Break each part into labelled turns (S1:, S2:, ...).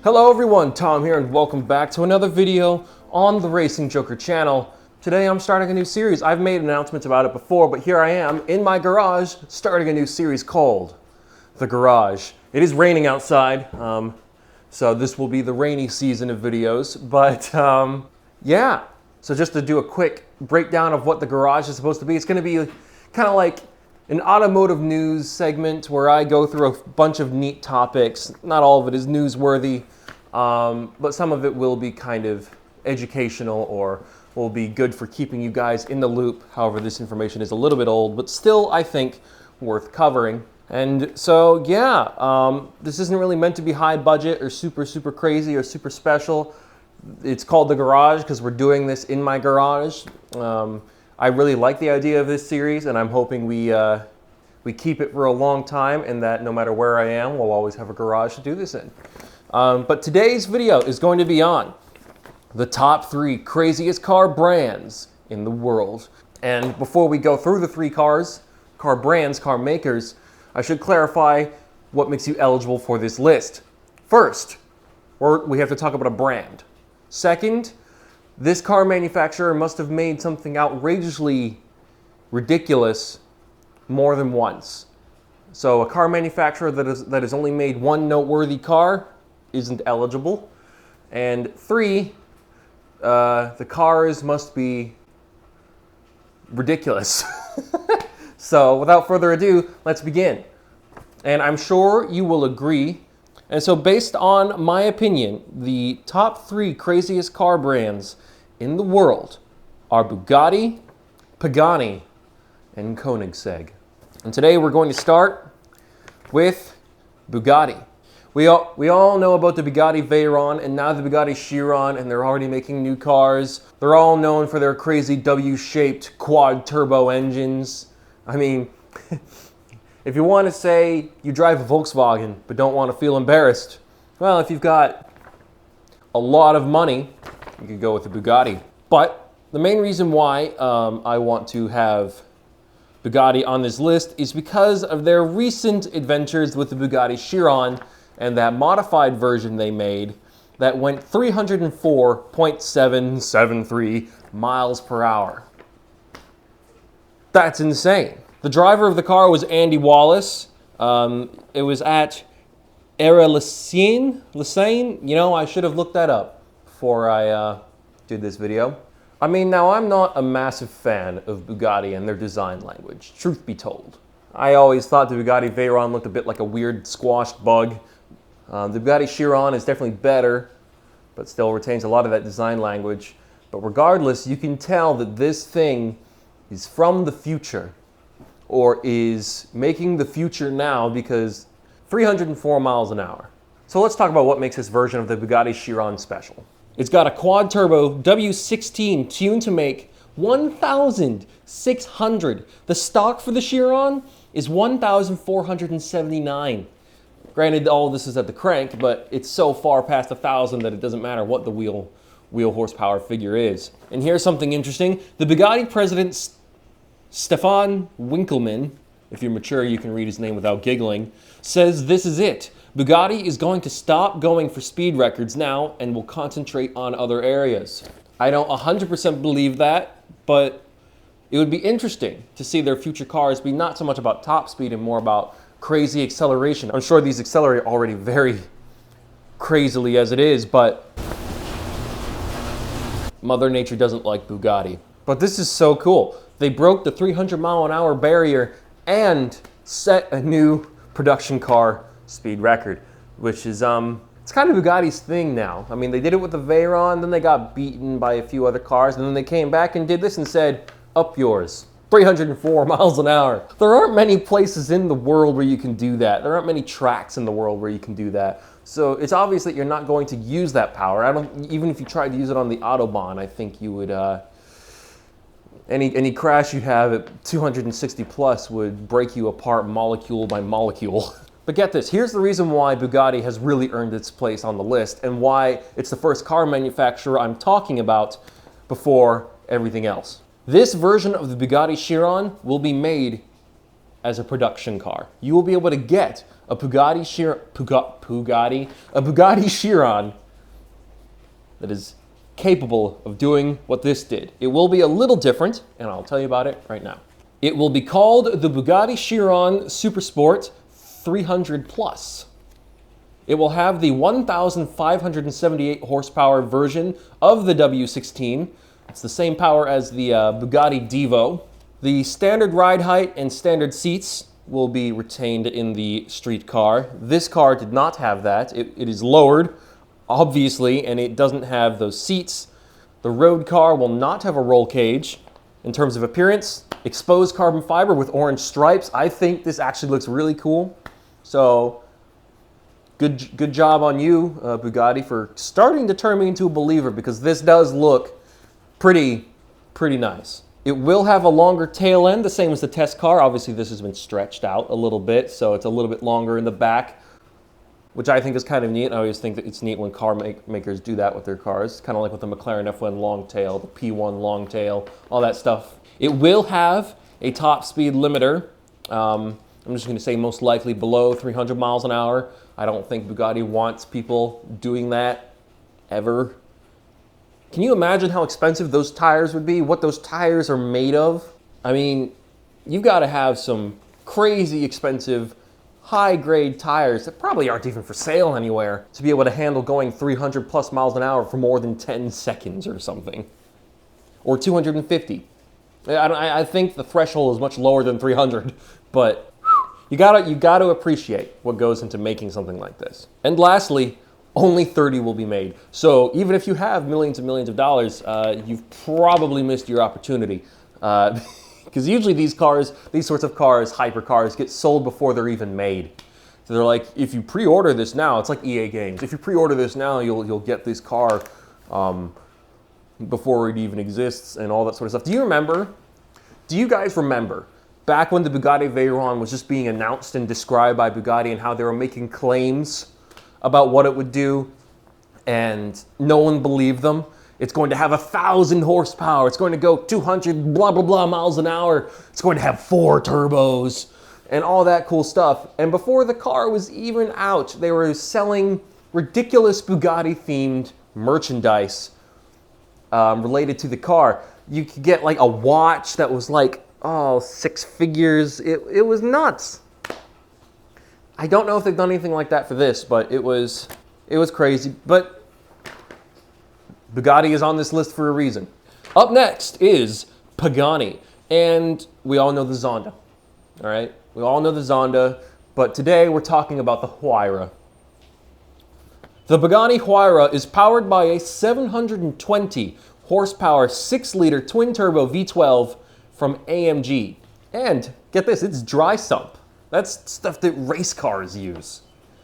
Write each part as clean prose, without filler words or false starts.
S1: Hello everyone, Tom here and welcome back to another video on the Racing Joker channel. Today I'm starting a new series. I've made announcements about it before, but here I am in my garage starting a new series called The Garage. It is raining outside, so this will be the rainy season of videos, but yeah. So just to do a quick breakdown of what The Garage is supposed to be, it's going to be kind of like an automotive news segment where I go through a bunch of neat topics. Not all of it is newsworthy, but some of it will be kind of educational or will be good for keeping you guys in the loop. However, this information is a little bit old, but still, I think, worth covering. And so, yeah, this isn't really meant to be high budget or super crazy or super special. It's called The Garage because we're doing this in my garage. I really like the idea of this series, and I'm hoping we keep it for a long time, and that no matter where I am, we'll always have a garage to do this in. But today's video is going to be on the top 3 craziest car brands in the world. And before we go through the 3 car brands, car makers, I should clarify what makes you eligible for this list. First, we have to talk about a brand. Second, this car manufacturer must have made something outrageously ridiculous more than once. So a car manufacturer that has only made one noteworthy car isn't eligible. And 3, the cars must be ridiculous. So without further ado, let's begin. And I'm sure you will agree. And so based on my opinion, the top 3 craziest car brands in the world are Bugatti, Pagani, and Koenigsegg. And today we're going to start with Bugatti. We all know about the Bugatti Veyron and now the Bugatti Chiron, and they're already making new cars. They're all known for their crazy W-shaped quad turbo engines. I mean, if you want to say you drive a Volkswagen but don't want to feel embarrassed, well, if you've got a lot of money, you could go with the Bugatti. But the main reason why I want to have Bugatti on this list is because of their recent adventures with the Bugatti Chiron and that modified version they made that went 304.773 miles per hour. That's insane. The driver of the car was Andy Wallace. It was at Era Lessine. You know, I should have looked that up before I did this video. I mean, now I'm not a massive fan of Bugatti and their design language, truth be told. I always thought the Bugatti Veyron looked a bit like a weird squashed bug. The Bugatti Chiron is definitely better, but still retains a lot of that design language. But regardless, you can tell that this thing is from the future, or is making the future now, because 304 miles an hour. So let's talk about what makes this version of the Bugatti Chiron special. It's got a quad turbo W16 tuned to make 1,600. The stock for the Chiron is 1,479. Granted, all this is at the crank, but it's so far past 1,000 that it doesn't matter what the wheel horsepower figure is. And here's something interesting. The Bugatti president, Stefan Winkelmann, if you're mature you can read his name without giggling, says this is it. Bugatti is going to stop going for speed records now and will concentrate on other areas. I don't 100% believe that, but it would be interesting to see their future cars be not so much about top speed and more about crazy acceleration. I'm sure these accelerate already very crazily as it is, but Mother Nature doesn't like Bugatti. But this is so cool. They broke the 300 mile an hour barrier and set a new production car speed record, which is it's kind of Bugatti's thing now. I mean, they did it with the Veyron, then they got beaten by a few other cars, and then they came back and did this and said, up yours, 304 miles an hour. There aren't many places in the world where you can do that. There aren't many tracks in the world where you can do that. So it's obvious that you're not going to use that power. Even if you tried to use it on the Autobahn, I think you would, any crash you have at 260 plus would break you apart molecule by molecule. But get this, here's the reason why Bugatti has really earned its place on the list and why it's the first car manufacturer I'm talking about before everything else. This version of the Bugatti Chiron will be made as a production car. You will be able to get a Bugatti Chiron that is capable of doing what this did. It will be a little different, and I'll tell you about it right now. It will be called the Bugatti Chiron Supersport 300 Plus. It will have the 1,578 horsepower version of the W16. It's the same power as the Bugatti Divo. The standard ride height and standard seats will be retained in the street car. This car did not have that. It is lowered, obviously, and it doesn't have those seats. The road car will not have a roll cage. In terms of appearance, exposed carbon fiber with orange stripes. I think this actually looks really cool. So, good job on you, Bugatti, for starting to turn me into a believer, because this does look pretty nice. It will have a longer tail end, the same as the test car. Obviously, this has been stretched out a little bit, so it's a little bit longer in the back, which I think is kind of neat. I always think that it's neat when car makers do that with their cars. Kind of like with the McLaren F1 long tail, the P1 long tail, all that stuff. It will have a top speed limiter. I'm just going to say most likely below 300 miles an hour. I don't think Bugatti wants people doing that ever. Can you imagine how expensive those tires would be? What those tires are made of? I mean, you've got to have some crazy expensive, high-grade tires that probably aren't even for sale anywhere to be able to handle going 300 plus miles an hour for more than 10 seconds or something. Or 250. I think the threshold is much lower than 300, but you gotta appreciate what goes into making something like this. And lastly, only 30 will be made. So even if you have millions and millions of dollars, you've probably missed your opportunity. Because usually these sorts of cars, hypercars, get sold before they're even made. So they're like, if you pre-order this now, it's like EA games. If you pre-order this now, you'll get this car before it even exists and all that sort of stuff. Do you guys remember back when the Bugatti Veyron was just being announced and described by Bugatti and how they were making claims about what it would do, and no one believed them? It's going to have 1,000 horsepower. It's going to go 200 blah, blah, blah miles an hour. It's going to have 4 turbos and all that cool stuff. And before the car was even out, they were selling ridiculous Bugatti-themed merchandise related to the car. You could get like a watch that was like, 6 figures. It was nuts. I don't know if they've done anything like that for this, but it was crazy. But Bugatti is on this list for a reason. Up next is Pagani, and we all know the Zonda, all right? We all know the Zonda, but today we're talking about the Huayra. The Pagani Huayra is powered by a 720 horsepower 6-liter twin-turbo V12 from AMG. And get this, it's dry sump. That's stuff that race cars use.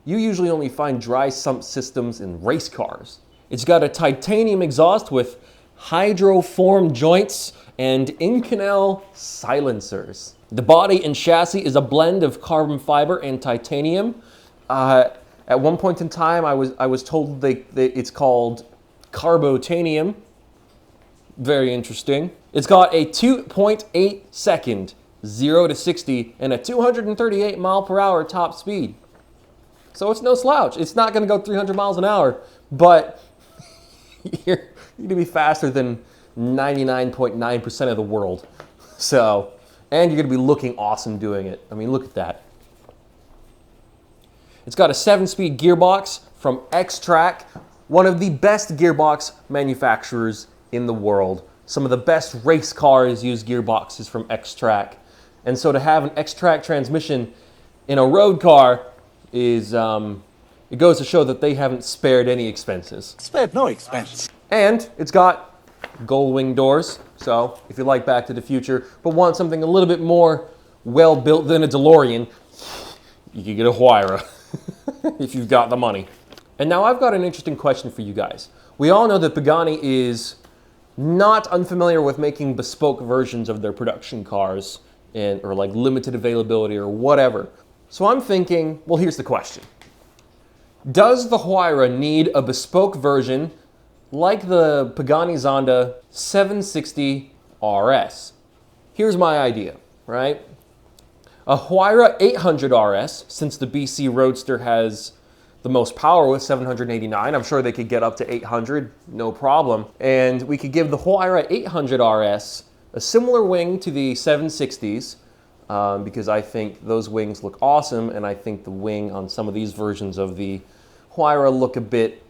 S1: You usually only find dry sump systems in race cars. It's got a titanium exhaust with hydroform joints and Inconel silencers. The body and chassis is a blend of carbon fiber and titanium. At one point in time, I was told it's called carbotanium. Very interesting. It's got a 2.8 second 0 to 60 and a 238 mile per hour top speed. So it's no slouch. It's not going to go 300 miles an hour, but you're going to be faster than 99.9% of the world. So, and you're going to be looking awesome doing it. I mean, look at that. It's got a 7-speed gearbox from X-Track, one of the best gearbox manufacturers in the world. Some of the best race cars use gearboxes from X-Track. And so to have an X-Track transmission in a road car is, it goes to show that they haven't spared any expenses.
S2: Spared no expense.
S1: And it's got gold wing doors. So if you like Back to the Future, but want something a little bit more well-built than a DeLorean, you can get a Huayra if you've got the money. And now I've got an interesting question for you guys. We all know that Pagani is not unfamiliar with making bespoke versions of their production cars or like limited availability or whatever. So I'm thinking, well, here's the question. Does the Huayra need a bespoke version like the Pagani Zonda 760 RS? Here's my idea, right? A Huayra 800 RS, since the BC Roadster has the most power with 789. I'm sure they could get up to 800, no problem. And we could give the Huayra 800 RS a similar wing to the 760s, because I think those wings look awesome, and I think the wing on some of these versions of the Huayra look a bit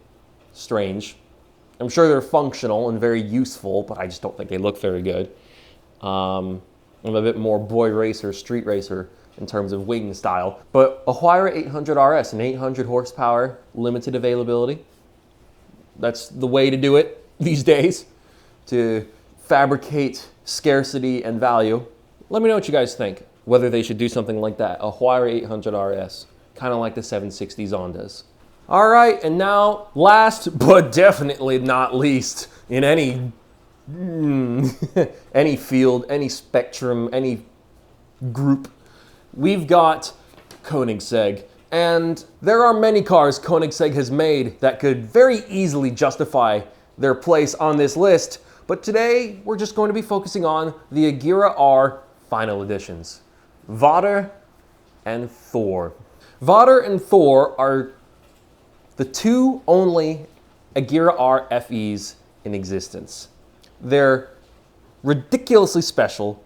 S1: strange. I'm sure they're functional and very useful, but I just don't think they look very good. I'm a bit more boy racer, street racer in terms of wing style. But a Huayra 800 RS, an 800 horsepower, limited availability. That's the way to do it these days, to fabricate scarcity and value. Let me know what you guys think, whether they should do something like that. A Huayra 800 RS, kind of like the 760 Zondas. All right, and now, last but definitely not least, in any field, any spectrum, any group, we've got Koenigsegg. And there are many cars Koenigsegg has made that could very easily justify their place on this list, but today we're just going to be focusing on the Agera R final editions, Vader and Thor. Vader and Thor are the two only Agera R FEs in existence. They're ridiculously special,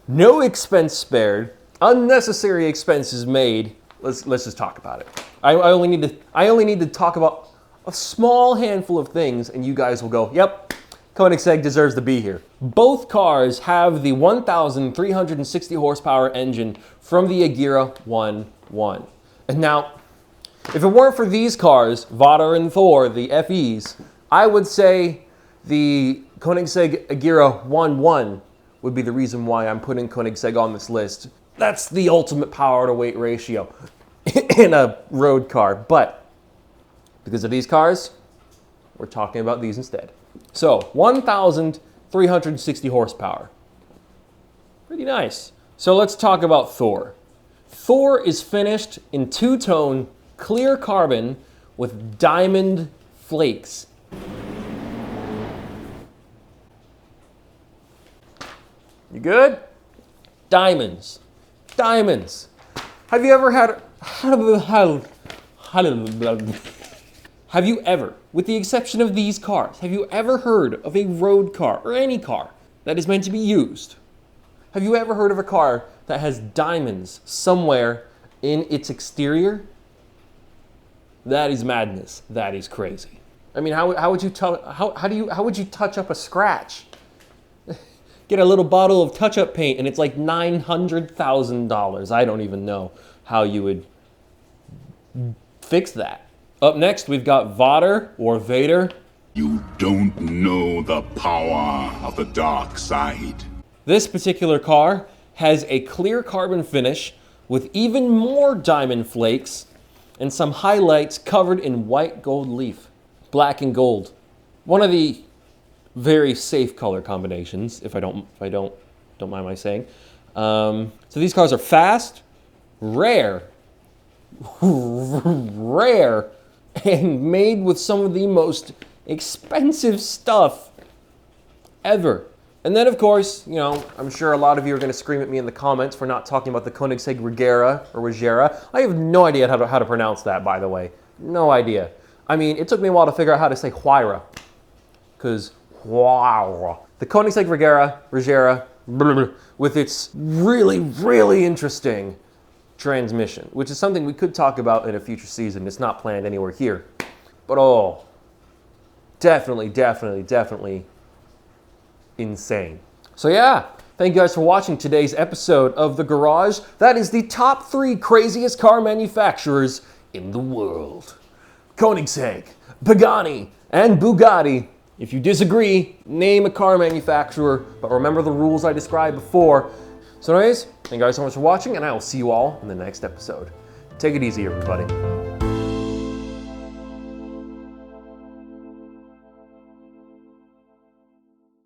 S1: no expense spared, unnecessary expenses made. Let's just talk about it. I only need to talk about a small handful of things, and you guys will go, yep, Koenigsegg deserves to be here. Both cars have the 1,360 horsepower engine from the Agera 1.1. And now, if it weren't for these cars, Vader and Thor, the FEs, I would say the Koenigsegg Agera 1.1 would be the reason why I'm putting Koenigsegg on this list. That's the ultimate power to weight ratio in a road car. But because of these cars, we're talking about these instead. So 1,360 horsepower. Pretty nice. So let's talk about Thor. Thor is finished in two-tone clear carbon with diamond flakes. You good? Diamonds. Diamonds. Have you ever had... Have you ever, with the exception of these cars, have you ever heard of a road car, or any car, that is meant to be used? Have you ever heard of a car that has diamonds somewhere in its exterior? That is madness. That is crazy. I mean, how would you touch up a scratch? Get a little bottle of touch-up paint and it's like $900,000. I don't even know how you would fix that. Up next, we've got Vader or Vader.
S2: You don't know the power of the dark side.
S1: This particular car has a clear carbon finish with even more diamond flakes and some highlights covered in white gold leaf, black and gold. One of the very safe color combinations, if I don't mind my saying. So these cars are fast, rare, and made with some of the most expensive stuff ever. And then, of course, you know, I'm sure a lot of you are going to scream at me in the comments for not talking about the Koenigsegg Agera or Agera. I have no idea how to pronounce that, by the way. No idea. I mean, it took me a while to figure out how to say Huayra, because wow. The Koenigsegg Agera, with its really, really interesting transmission, which is something we could talk about in a future season. It's not planned anywhere here. But oh, definitely insane. So yeah, thank you guys for watching today's episode of The Garage. That is the top 3 craziest car manufacturers in the world. Koenigsegg, Pagani, and Bugatti. If you disagree, name a car manufacturer, but remember the rules I described before. So anyways, thank you guys so much for watching, and I will see you all in the next episode. Take it easy, everybody.